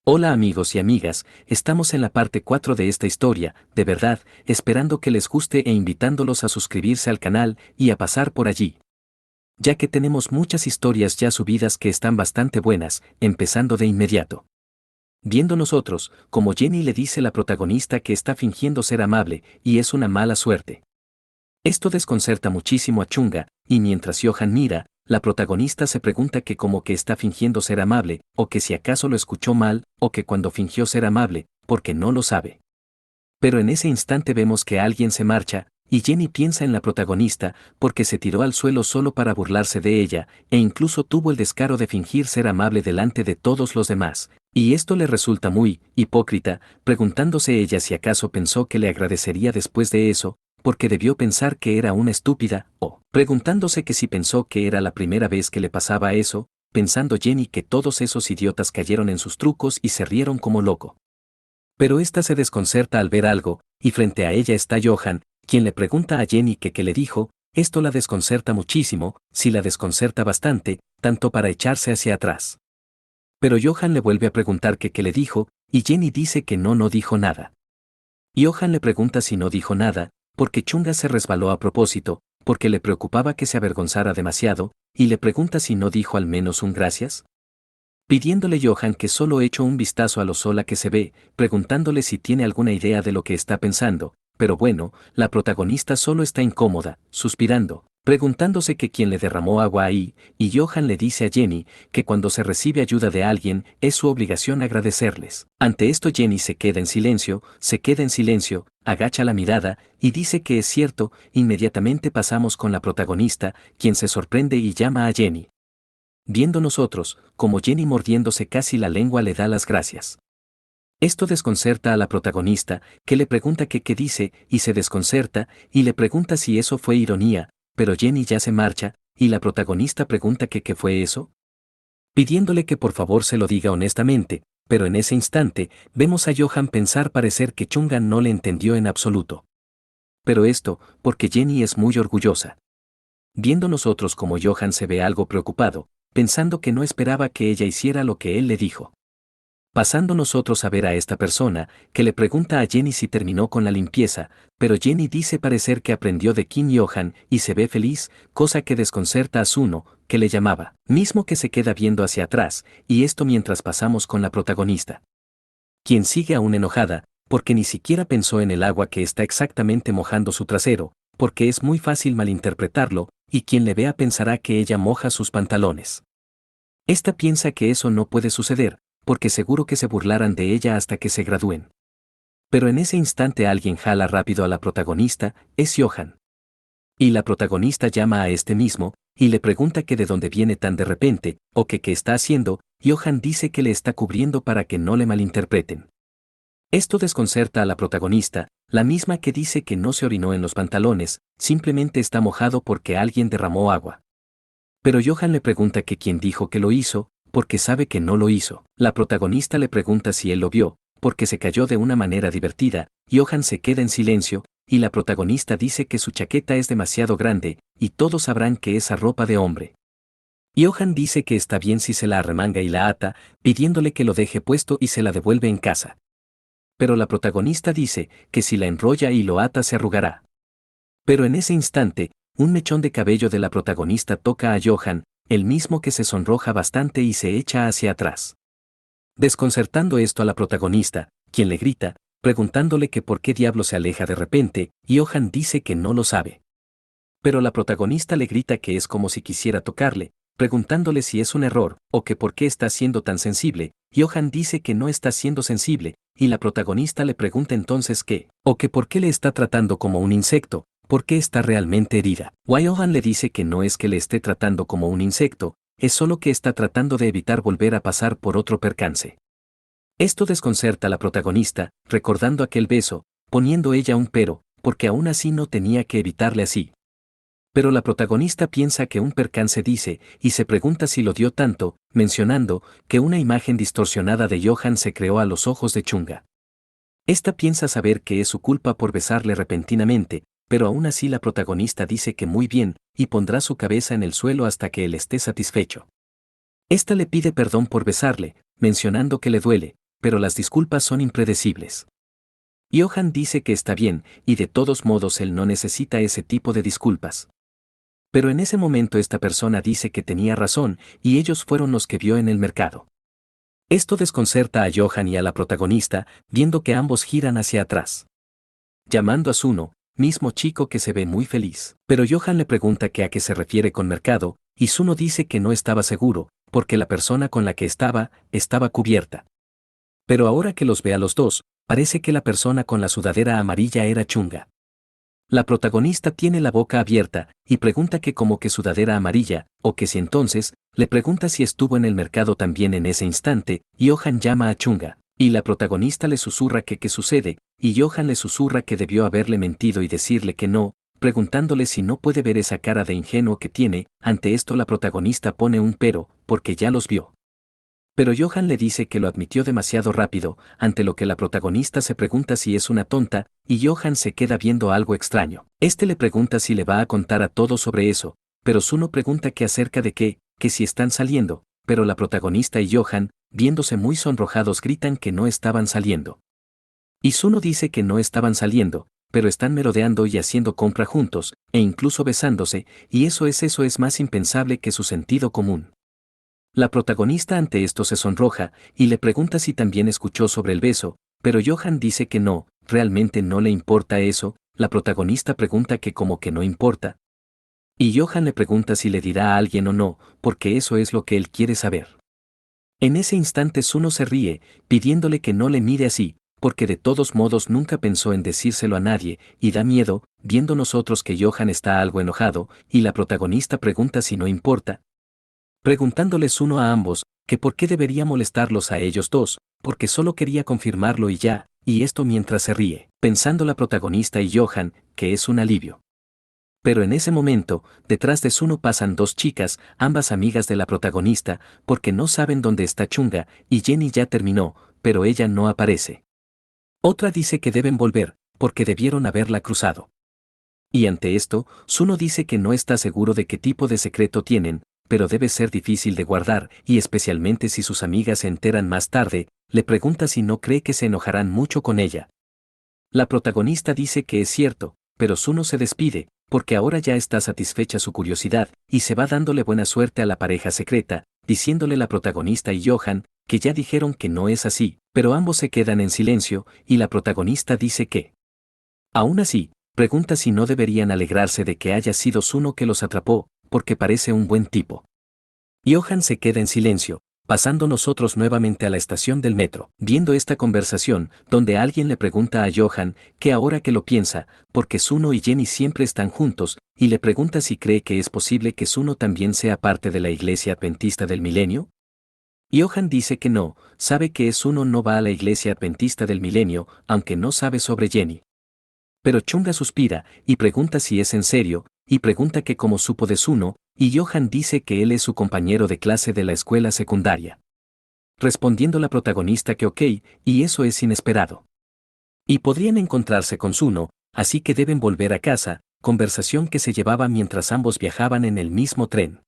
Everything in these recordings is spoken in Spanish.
Hola amigos y amigas, estamos en la parte 4 de esta historia, de verdad, esperando que les guste e invitándolos a suscribirse al canal y a pasar por allí. Ya que tenemos muchas historias ya subidas que están bastante buenas, empezando de inmediato. Viendo nosotros, como Jenny le dice la protagonista que está fingiendo ser amable, y es una mala suerte. Esto desconcerta muchísimo a Chunga, y mientras Johan mira, la protagonista se pregunta que como que está fingiendo ser amable, o que si acaso lo escuchó mal, o que cuando fingió ser amable, porque no lo sabe. Pero en ese instante vemos que alguien se marcha, y Jenny piensa en la protagonista, porque se tiró al suelo solo para burlarse de ella, e incluso tuvo el descaro de fingir ser amable delante de todos los demás, y esto le resulta muy hipócrita, preguntándose ella si acaso pensó que le agradecería después de eso, porque debió pensar que era una estúpida, o preguntándose que si pensó que era la primera vez que le pasaba eso, pensando Jenny que todos esos idiotas cayeron en sus trucos y se rieron como loco. Pero ésta se desconcerta al ver algo, y frente a ella está Johan, quien le pregunta a Jenny que qué le dijo. Esto la desconcerta muchísimo, sí la desconcerta bastante, tanto para echarse hacia atrás. Pero Johan le vuelve a preguntar que qué le dijo, y Jenny dice que no dijo nada. Johan le pregunta si no dijo nada, porque Chunga se resbaló a propósito, porque le preocupaba que se avergonzara demasiado, y le pregunta si no dijo al menos un gracias. Pidiéndole Johan que solo echo un vistazo a lo sola que se ve, preguntándole si tiene alguna idea de lo que está pensando, pero bueno, la protagonista solo está incómoda, suspirando, preguntándose que quién le derramó agua ahí, y Johan le dice a Jenny que cuando se recibe ayuda de alguien, es su obligación agradecerles. Ante esto Jenny se queda en silencio, agacha la mirada, y dice que es cierto. Inmediatamente pasamos con la protagonista, quien se sorprende y llama a Jenny. Viendo nosotros, como Jenny mordiéndose casi la lengua le da las gracias. Esto desconcerta a la protagonista, que le pregunta que qué dice, y se desconcerta, y le pregunta si eso fue ironía, pero Jenny ya se marcha, y la protagonista pregunta que qué fue eso, pidiéndole que por favor se lo diga honestamente, pero en ese instante, vemos a Johan pensar parecer que Chunga no le entendió en absoluto. Pero esto, porque Jenny es muy orgullosa. Viendo nosotros como Johan se ve algo preocupado, pensando que no esperaba que ella hiciera lo que él le dijo. Pasando nosotros a ver a esta persona, que le pregunta a Jenny si terminó con la limpieza, pero Jenny dice parecer que aprendió de Kim Johan y se ve feliz, cosa que desconcerta a Suno, que le llamaba, mismo que se queda viendo hacia atrás, y esto mientras pasamos con la protagonista, quien sigue aún enojada, porque ni siquiera pensó en el agua que está exactamente mojando su trasero, porque es muy fácil malinterpretarlo, y quien le vea pensará que ella moja sus pantalones. Esta piensa que eso no puede suceder, porque seguro que se burlarán de ella hasta que se gradúen. Pero en ese instante alguien jala rápido a la protagonista, es Johan. Y la protagonista llama a este mismo, y le pregunta que de dónde viene tan de repente, o que qué está haciendo. Johan dice que le está cubriendo para que no le malinterpreten. Esto desconcerta a la protagonista, la misma que dice que no se orinó en los pantalones, simplemente está mojado porque alguien derramó agua. Pero Johan le pregunta que quién dijo que lo hizo, porque sabe que no lo hizo. La protagonista le pregunta si él lo vio, porque se cayó de una manera divertida. Johan se queda en silencio, y la protagonista dice que su chaqueta es demasiado grande, y todos sabrán que es ropa de hombre. Johan dice que está bien si se la arremanga y la ata, pidiéndole que lo deje puesto y se la devuelve en casa. Pero la protagonista dice que si la enrolla y lo ata se arrugará. Pero en ese instante, un mechón de cabello de la protagonista toca a Johan, el mismo que se sonroja bastante y se echa hacia atrás. Desconcertando esto a la protagonista, quien le grita, preguntándole que por qué diablo se aleja de repente, y Johan dice que no lo sabe. Pero la protagonista le grita que es como si quisiera tocarle, preguntándole si es un error, o que por qué está siendo tan sensible. Johan dice que no está siendo sensible, y la protagonista le pregunta entonces qué, o que por qué le está tratando como un insecto, por qué está realmente herida. Johan le dice que no es que le esté tratando como un insecto, es solo que está tratando de evitar volver a pasar por otro percance. Esto desconcerta a la protagonista, recordando aquel beso, poniendo ella un pero, porque aún así no tenía que evitarle así. Pero la protagonista piensa que un percance dice, y se pregunta si lo dio tanto, mencionando que una imagen distorsionada de Johan se creó a los ojos de Chunga. Esta piensa saber que es su culpa por besarle repentinamente, pero aún así la protagonista dice que muy bien, y pondrá su cabeza en el suelo hasta que él esté satisfecho. Esta le pide perdón por besarle, mencionando que le duele, pero las disculpas son impredecibles. Johan dice que está bien, y de todos modos él no necesita ese tipo de disculpas. Pero en ese momento esta persona dice que tenía razón, y ellos fueron los que vio en el mercado. Esto desconcerta a Johan y a la protagonista, viendo que ambos giran hacia atrás. Llamando a Suno, mismo chico que se ve muy feliz. Pero Johan le pregunta que a qué se refiere con mercado, y Suno dice que no estaba seguro, porque la persona con la que estaba cubierta. Pero ahora que los ve a los dos, parece que la persona con la sudadera amarilla era Chunga. La protagonista tiene la boca abierta, y pregunta que como que sudadera amarilla, o que si entonces, le pregunta si estuvo en el mercado también en ese instante, y Johan llama a Chunga, y la protagonista le susurra que qué sucede, y Johan le susurra que debió haberle mentido y decirle que no, preguntándole si no puede ver esa cara de ingenuo que tiene. Ante esto la protagonista pone un pero, porque ya los vio. Pero Johan le dice que lo admitió demasiado rápido, ante lo que la protagonista se pregunta si es una tonta, y Johan se queda viendo algo extraño. Este le pregunta si le va a contar a todos sobre eso, pero Suno pregunta que acerca de qué, que si están saliendo, pero la protagonista y Johan, viéndose muy sonrojados, gritan que no estaban saliendo. Y Suno dice que no estaban saliendo, pero están merodeando y haciendo compra juntos, e incluso besándose, y eso es más impensable que su sentido común. La protagonista ante esto se sonroja, y le pregunta si también escuchó sobre el beso, pero Johan dice que no, realmente no le importa eso. La protagonista pregunta que como que no importa. Y Johan le pregunta si le dirá a alguien o no, porque eso es lo que él quiere saber. En ese instante Suno se ríe, pidiéndole que no le mire así, porque de todos modos nunca pensó en decírselo a nadie, y da miedo, viendo nosotros que Johan está algo enojado, y la protagonista pregunta si no importa, preguntándoles uno a ambos, que por qué debería molestarlos a ellos dos, porque solo quería confirmarlo y ya, y esto mientras se ríe, pensando la protagonista y Johan, que es un alivio. Pero en ese momento, detrás de Suno pasan dos chicas, ambas amigas de la protagonista, porque no saben dónde está Chunga, y Jenny ya terminó, pero ella no aparece. Otra dice que deben volver, porque debieron haberla cruzado. Y ante esto, Suno dice que no está seguro de qué tipo de secreto tienen, pero debe ser difícil de guardar, y especialmente si sus amigas se enteran más tarde. Le pregunta si no cree que se enojarán mucho con ella. La protagonista dice que es cierto, pero Suno se despide, porque ahora ya está satisfecha su curiosidad, y se va dándole buena suerte a la pareja secreta, diciéndole la protagonista y Johan, que ya dijeron que no es así, pero ambos se quedan en silencio, y la protagonista dice que, aún así, pregunta si no deberían alegrarse de que haya sido Suno que los atrapó, porque parece un buen tipo. Johan se queda en silencio, pasando nosotros nuevamente a la estación del metro, viendo esta conversación, donde alguien le pregunta a Johan, que ahora que lo piensa, porque Suno y Jenny siempre están juntos, y le pregunta si cree que es posible que Suno también sea parte de la iglesia adventista del milenio. Johan dice que no, sabe que Suno no va a la iglesia adventista del milenio, aunque no sabe sobre Jenny. Pero Chunga suspira, y pregunta si es en serio, y pregunta que cómo supo de Suno, y Johan dice que él es su compañero de clase de la escuela secundaria. Respondiendo la protagonista que ok, y eso es inesperado. Y podrían encontrarse con Suno, así que deben volver a casa, conversación que se llevaba mientras ambos viajaban en el mismo tren.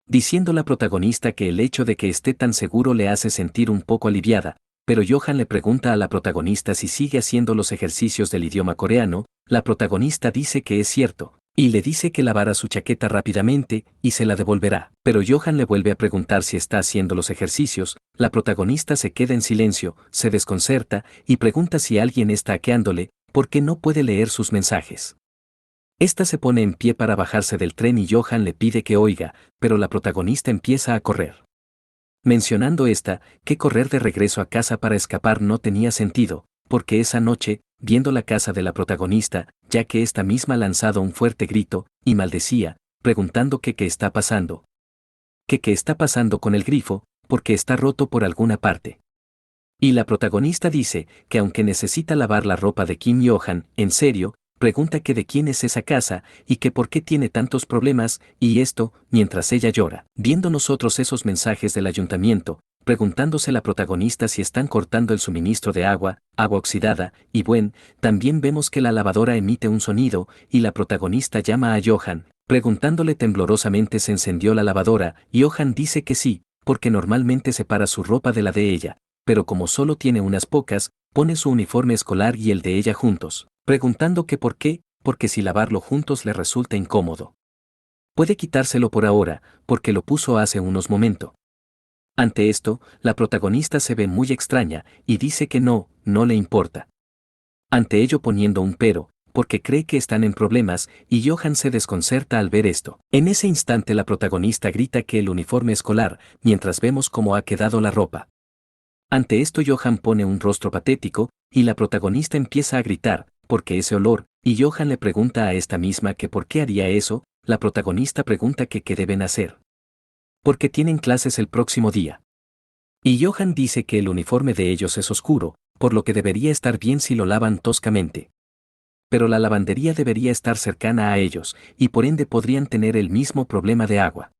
Diciendo la protagonista que el hecho de que esté tan seguro le hace sentir un poco aliviada, pero Johan le pregunta a la protagonista si sigue haciendo los ejercicios del idioma coreano. La protagonista dice que es cierto, y le dice que lavará su chaqueta rápidamente y se la devolverá. Pero Johan le vuelve a preguntar si está haciendo los ejercicios. La protagonista se queda en silencio, se desconcerta y pregunta si alguien está hackeándole, porque no puede leer sus mensajes. Esta se pone en pie para bajarse del tren y Johan le pide que oiga, pero la protagonista empieza a correr. Mencionando que correr de regreso a casa para escapar no tenía sentido, porque esa noche, viendo la casa de la protagonista, ya que esta misma lanzado un fuerte grito, y maldecía, preguntando que qué está pasando. Que qué está pasando con el grifo, porque está roto por alguna parte. Y la protagonista dice que aunque necesita lavar la ropa de Kim Johan, en serio, pregunta que de quién es esa casa, y que por qué tiene tantos problemas, y esto, mientras ella llora. Viendo nosotros esos mensajes del ayuntamiento, preguntándose la protagonista si están cortando el suministro de agua oxidada, y también vemos que la lavadora emite un sonido, y la protagonista llama a Johan, preguntándole temblorosamente si encendió la lavadora. Johan dice que sí, porque normalmente separa su ropa de la de ella, pero como solo tiene unas pocas, pone su uniforme escolar y el de ella juntos, preguntando que por qué, porque si lavarlo juntos le resulta incómodo. Puede quitárselo por ahora, porque lo puso hace unos momentos. Ante esto, la protagonista se ve muy extraña y dice que no le importa. Ante ello poniendo un pero, porque cree que están en problemas, y Johan se desconcerta al ver esto. En ese instante la protagonista grita que el uniforme escolar, mientras vemos cómo ha quedado la ropa. Ante esto Johan pone un rostro patético, y la protagonista empieza a gritar, porque ese olor, y Johan le pregunta a esta misma que por qué haría eso, la protagonista pregunta que qué deben hacer. Porque tienen clases el próximo día. Y Johan dice que el uniforme de ellos es oscuro, por lo que debería estar bien si lo lavan toscamente. Pero la lavandería debería estar cercana a ellos, y por ende podrían tener el mismo problema de agua.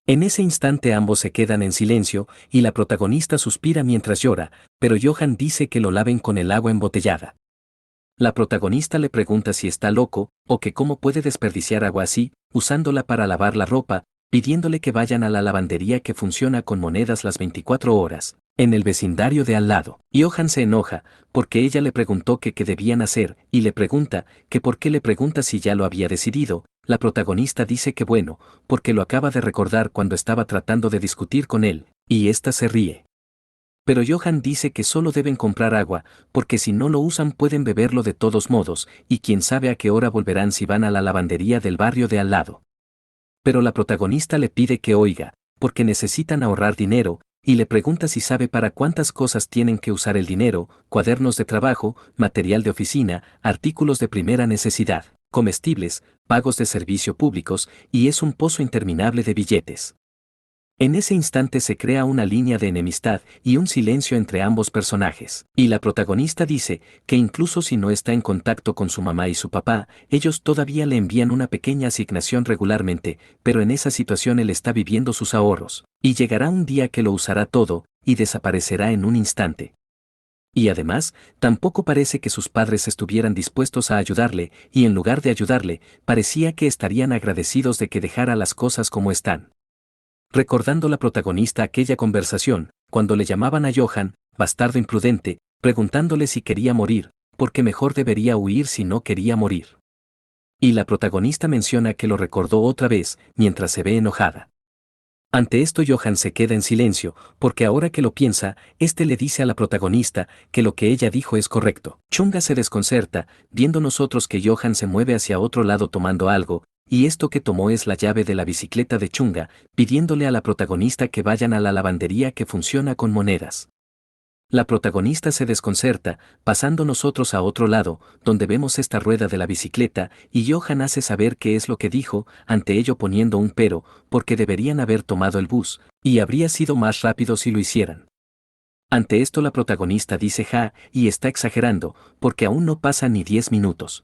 En ese instante ambos se quedan en silencio, y la protagonista suspira mientras llora, pero Johan dice que lo laven con el agua embotellada. La protagonista le pregunta si está loco, o que cómo puede desperdiciar agua así, usándola para lavar la ropa, pidiéndole que vayan a la lavandería que funciona con monedas las 24 horas, en el vecindario de al lado. Johan se enoja, porque ella le preguntó que qué debían hacer, y le pregunta, que por qué le pregunta si ya lo había decidido. La protagonista dice que bueno, porque lo acaba de recordar cuando estaba tratando de discutir con él, y ésta se ríe. Pero Johan dice que solo deben comprar agua, porque si no lo usan pueden beberlo de todos modos, y quién sabe a qué hora volverán si van a la lavandería del barrio de al lado. Pero la protagonista le pide que oiga, porque necesitan ahorrar dinero, y le pregunta si sabe para cuántas cosas tienen que usar el dinero: cuadernos de trabajo, material de oficina, artículos de primera necesidad, comestibles, pagos de servicio públicos, y es un pozo interminable de billetes. En ese instante se crea una línea de enemistad y un silencio entre ambos personajes. Y la protagonista dice que incluso si no está en contacto con su mamá y su papá, ellos todavía le envían una pequeña asignación regularmente, pero en esa situación él está viviendo sus ahorros, y llegará un día que lo usará todo, y desaparecerá en un instante. Y además, tampoco parece que sus padres estuvieran dispuestos a ayudarle, y en lugar de ayudarle, parecía que estarían agradecidos de que dejara las cosas como están. Recordando la protagonista aquella conversación, cuando le llamaban a Johan, bastardo imprudente, preguntándole si quería morir, porque mejor debería huir si no quería morir. Y la protagonista menciona que lo recordó otra vez, mientras se ve enojada. Ante esto Johan se queda en silencio, porque ahora que lo piensa, este le dice a la protagonista que lo que ella dijo es correcto. Chunga se desconcerta, viendo nosotros que Johan se mueve hacia otro lado tomando algo, y esto que tomó es la llave de la bicicleta de Chunga, pidiéndole a la protagonista que vayan a la lavandería que funciona con monedas. La protagonista se desconcerta, pasando nosotros a otro lado, donde vemos esta rueda de la bicicleta, y Johan hace saber qué es lo que dijo, ante ello poniendo un pero, porque deberían haber tomado el bus, y habría sido más rápido si lo hicieran. Ante esto la protagonista dice ja, y está exagerando, porque aún no pasan ni 10 minutos.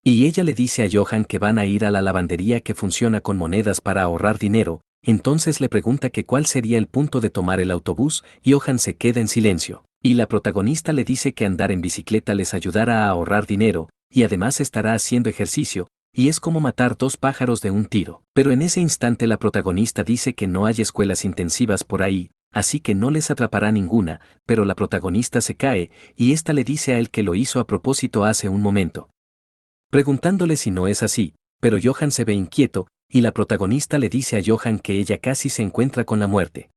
Y ella le dice a Johan que van a ir a la lavandería que funciona con monedas para ahorrar dinero. Entonces le pregunta que cuál sería el punto de tomar el autobús, y Johan se queda en silencio. Y la protagonista le dice que andar en bicicleta les ayudará a ahorrar dinero, y además estará haciendo ejercicio, y es como matar dos pájaros de un tiro. Pero en ese instante la protagonista dice que no hay escuelas intensivas por ahí, así que no les atrapará ninguna, pero la protagonista se cae, y ésta le dice a él que lo hizo a propósito hace un momento, preguntándole si no es así, pero Johan se ve inquieto, y la protagonista le dice a Johan que ella casi se encuentra con la muerte.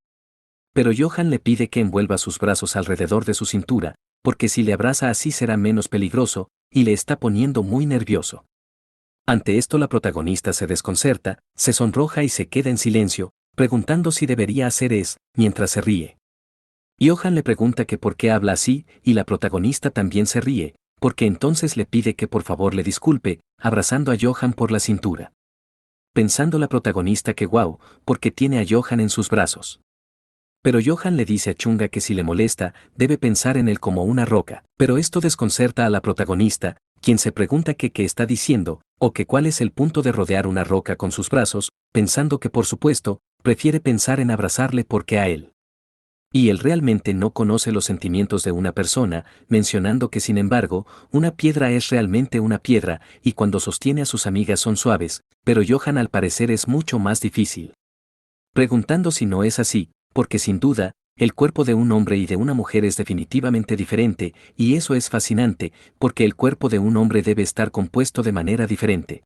Pero Johan le pide que envuelva sus brazos alrededor de su cintura, porque si le abraza así será menos peligroso, y le está poniendo muy nervioso. Ante esto la protagonista se desconcerta, se sonroja y se queda en silencio, preguntando si debería hacer eso, mientras se ríe. Johan le pregunta que por qué habla así, y la protagonista también se ríe, porque entonces le pide que por favor le disculpe, abrazando a Johan por la cintura. Pensando la protagonista que guau, porque tiene a Johan en sus brazos. Pero Johan le dice a Chunga que si le molesta, debe pensar en él como una roca, pero esto desconcerta a la protagonista, quien se pregunta que qué está diciendo, o que cuál es el punto de rodear una roca con sus brazos, pensando que por supuesto, prefiere pensar en abrazarle porque a él. Y él realmente no conoce los sentimientos de una persona, mencionando que sin embargo, una piedra es realmente una piedra, y cuando sostiene a sus amigas son suaves, pero Johan al parecer es mucho más difícil. Preguntando si no es así, porque sin duda, el cuerpo de un hombre y de una mujer es definitivamente diferente, y eso es fascinante, porque el cuerpo de un hombre debe estar compuesto de manera diferente.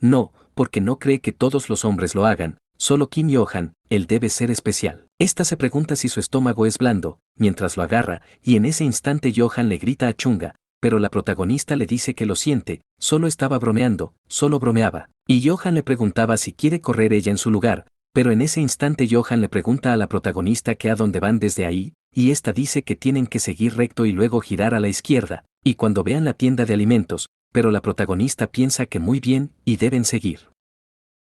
No, porque no cree que todos los hombres lo hagan, solo Kim Yo-han, él debe ser especial. Esta se pregunta si su estómago es blando, mientras lo agarra, y en ese instante Johan le grita a Chunga, pero la protagonista le dice que lo siente, solo estaba bromeando, solo bromeaba. Y Johan le preguntaba si quiere correr ella en su lugar, pero en ese instante Johan le pregunta a la protagonista que a dónde van desde ahí, y esta dice que tienen que seguir recto y luego girar a la izquierda, y cuando vean la tienda de alimentos, pero la protagonista piensa que muy bien, y deben seguir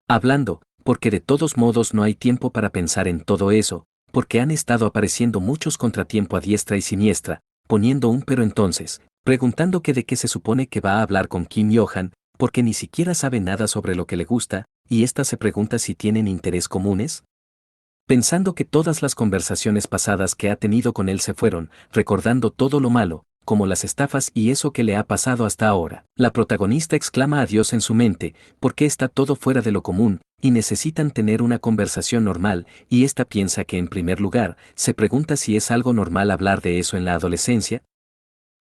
hablando, porque de todos modos no hay tiempo para pensar en todo eso, porque han estado apareciendo muchos contratiempos a diestra y siniestra, poniendo un pero entonces, preguntando que de qué se supone que va a hablar con Kim Yo-han, porque ni siquiera sabe nada sobre lo que le gusta, y esta se pregunta si tienen interés comunes. Pensando que todas las conversaciones pasadas que ha tenido con él se fueron, recordando todo lo malo, como las estafas y eso que le ha pasado hasta ahora. La protagonista exclama a Dios en su mente, porque está todo fuera de lo común, y necesitan tener una conversación normal, y esta piensa que en primer lugar, se pregunta si es algo normal hablar de eso en la adolescencia.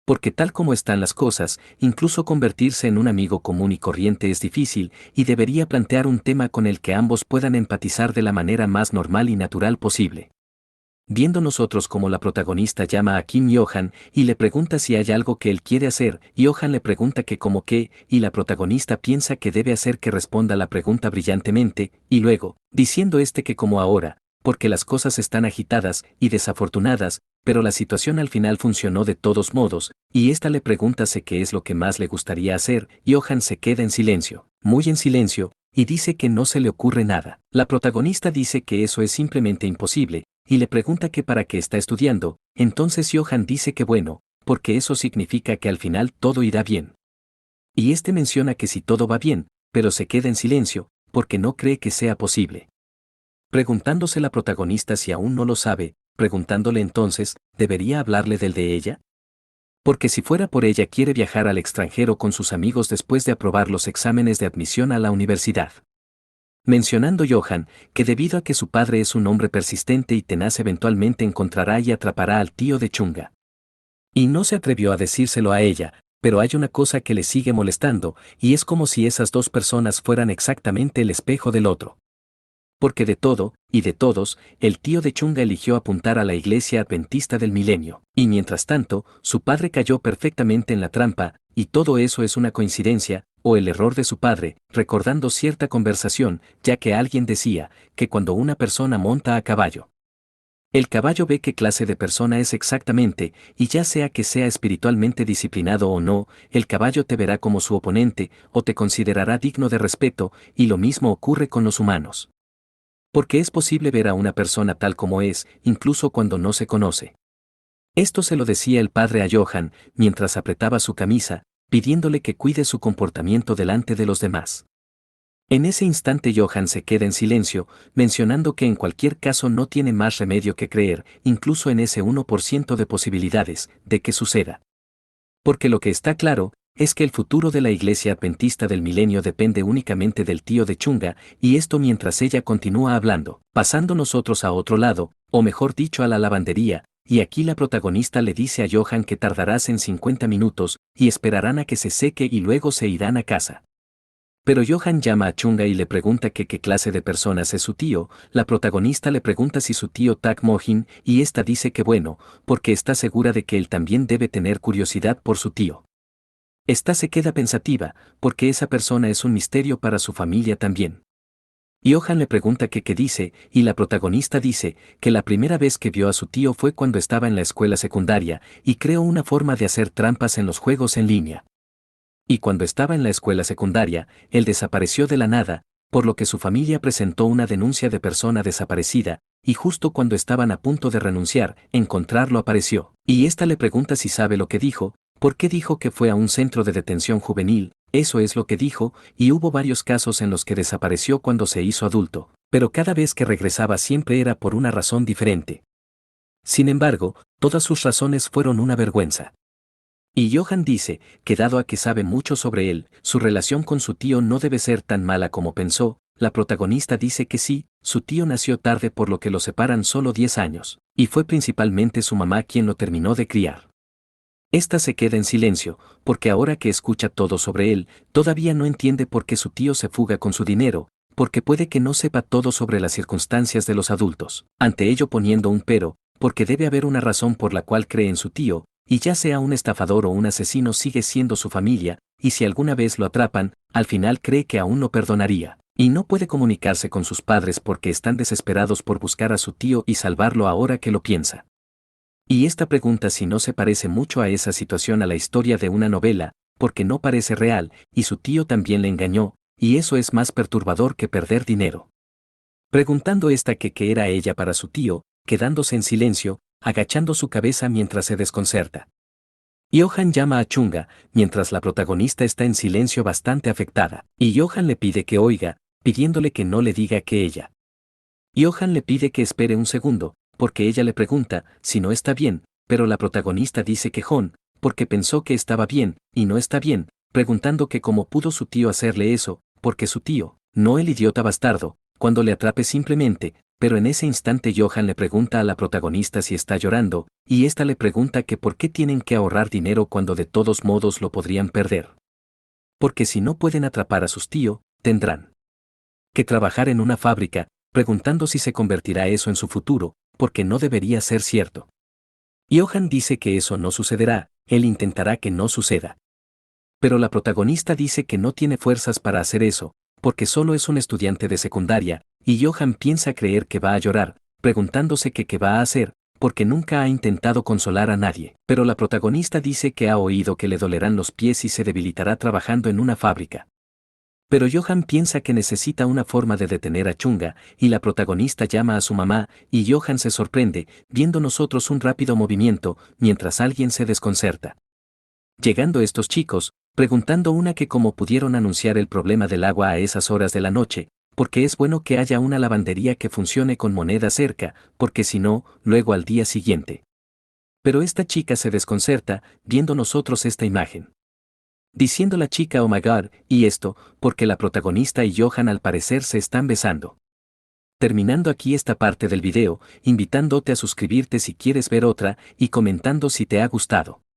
Porque tal como están las cosas, incluso convertirse en un amigo común y corriente es difícil, y debería plantear un tema con el que ambos puedan empatizar de la manera más normal y natural posible. Viendo nosotros como la protagonista llama a Kim Yo-han y le pregunta si hay algo que él quiere hacer, Yo-han le pregunta que como qué, y la protagonista piensa que debe hacer que responda la pregunta brillantemente, y luego, diciendo que como ahora, porque las cosas están agitadas y desafortunadas, pero la situación al final funcionó de todos modos, y esta le pregunta qué es lo que más le gustaría hacer, Johan se queda en silencio, muy en silencio, y dice que no se le ocurre nada. La protagonista dice que eso es simplemente imposible, y le pregunta que para qué está estudiando, entonces Johan dice que bueno, porque eso significa que al final todo irá bien. Y menciona que si todo va bien, pero se queda en silencio, porque no cree que sea posible. Preguntándose la protagonista si aún no lo sabe, preguntándole entonces, ¿debería hablarle del de ella? Porque si fuera por ella quiere viajar al extranjero con sus amigos después de aprobar los exámenes de admisión a la universidad. Mencionando Johan, que debido a que su padre es un hombre persistente y tenaz eventualmente encontrará y atrapará al tío de Chunga. Y no se atrevió a decírselo a ella, pero hay una cosa que le sigue molestando, y es como si esas dos personas fueran exactamente el espejo del otro. Porque de todo, y de todos, el tío de Chunga eligió apuntar a la iglesia adventista del milenio, y mientras tanto, su padre cayó perfectamente en la trampa, y todo eso es una coincidencia, o el error de su padre, recordando cierta conversación, ya que alguien decía, que cuando una persona monta a caballo, el caballo ve qué clase de persona es exactamente, y ya sea que sea espiritualmente disciplinado o no, el caballo te verá como su oponente, o te considerará digno de respeto, y lo mismo ocurre con los humanos. Porque es posible ver a una persona tal como es, incluso cuando no se conoce. Esto se lo decía el padre a Johan, mientras apretaba su camisa, pidiéndole que cuide su comportamiento delante de los demás. En ese instante Johan se queda en silencio, mencionando que en cualquier caso no tiene más remedio que creer, incluso en ese 1% de posibilidades, de que suceda. Porque lo que está claro, es que el futuro de la iglesia adventista del milenio depende únicamente del tío de Chunga, y esto mientras ella continúa hablando, pasando nosotros a otro lado, o mejor dicho a la lavandería, y aquí la protagonista le dice a Johan que tardarás en 50 minutos, y esperarán a que se seque y luego se irán a casa. Pero Johan llama a Chunga y le pregunta que qué clase de personas es su tío, la protagonista le pregunta si su tío Tak Mohin, y esta dice que bueno, porque está segura de que él también debe tener curiosidad por su tío. Esta se queda pensativa, porque esa persona es un misterio para su familia también. Johan le pregunta que qué dice, y la protagonista dice que la primera vez que vio a su tío fue cuando estaba en la escuela secundaria, y creó una forma de hacer trampas en los juegos en línea. Y cuando estaba en la escuela secundaria, él desapareció de la nada, por lo que su familia presentó una denuncia de persona desaparecida, y justo cuando estaban a punto de renunciar, encontrarlo apareció. Y esta le pregunta si sabe lo que dijo, por qué dijo que fue a un centro de detención juvenil, eso es lo que dijo, y hubo varios casos en los que desapareció cuando se hizo adulto, pero cada vez que regresaba siempre era por una razón diferente. Sin embargo, todas sus razones fueron una vergüenza. Y Johan dice, que dado a que sabe mucho sobre él, su relación con su tío no debe ser tan mala como pensó, la protagonista dice que sí, su tío nació tarde por lo que lo separan solo 10 años, y fue principalmente su mamá quien lo terminó de criar. Esta se queda en silencio, porque ahora que escucha todo sobre él, todavía no entiende por qué su tío se fuga con su dinero, porque puede que no sepa todo sobre las circunstancias de los adultos, ante ello poniendo un pero, porque debe haber una razón por la cual cree en su tío, y ya sea un estafador o un asesino sigue siendo su familia, y si alguna vez lo atrapan, al final cree que aún no perdonaría, y no puede comunicarse con sus padres porque están desesperados por buscar a su tío y salvarlo ahora que lo piensa. Y esta pregunta si no se parece mucho a esa situación a la historia de una novela, porque no parece real, y su tío también le engañó, y eso es más perturbador que perder dinero. Preguntando esta que qué era ella para su tío, quedándose en silencio, agachando su cabeza mientras se desconcerta. Johan llama a Chunga, mientras la protagonista está en silencio bastante afectada, y Johan le pide que oiga, pidiéndole que no le diga que ella. Johan le pide que espere un segundo, porque ella le pregunta si no está bien, pero la protagonista dice que porque pensó que estaba bien, y no está bien, preguntando que cómo pudo su tío hacerle eso, porque su tío, no el idiota bastardo, cuando le atrape simplemente, pero en ese instante Johan le pregunta a la protagonista si está llorando, y ésta le pregunta que por qué tienen que ahorrar dinero cuando de todos modos lo podrían perder. Porque si no pueden atrapar a sus tíos, tendrán que trabajar en una fábrica, preguntando si se convertirá eso en su futuro, porque no debería ser cierto. Johan dice que eso no sucederá, él intentará que no suceda. Pero la protagonista dice que no tiene fuerzas para hacer eso, porque solo es un estudiante de secundaria, y Johan piensa creer que va a llorar, preguntándose que qué va a hacer, porque nunca ha intentado consolar a nadie. Pero la protagonista dice que ha oído que le dolerán los pies y se debilitará trabajando en una fábrica. Pero Johan piensa que necesita una forma de detener a Chunga, y la protagonista llama a su mamá, y Johan se sorprende, viendo nosotros un rápido movimiento, mientras alguien se desconcerta. Llegando estos chicos, preguntando una que cómo pudieron anunciar el problema del agua a esas horas de la noche, porque es bueno que haya una lavandería que funcione con moneda cerca, porque si no, luego al día siguiente. Pero esta chica se desconcerta, viendo nosotros esta imagen. Diciendo la chica oh my god, y esto, porque la protagonista y Johan al parecer se están besando. Terminando aquí esta parte del video, invitándote a suscribirte si quieres ver otra, y comentando si te ha gustado.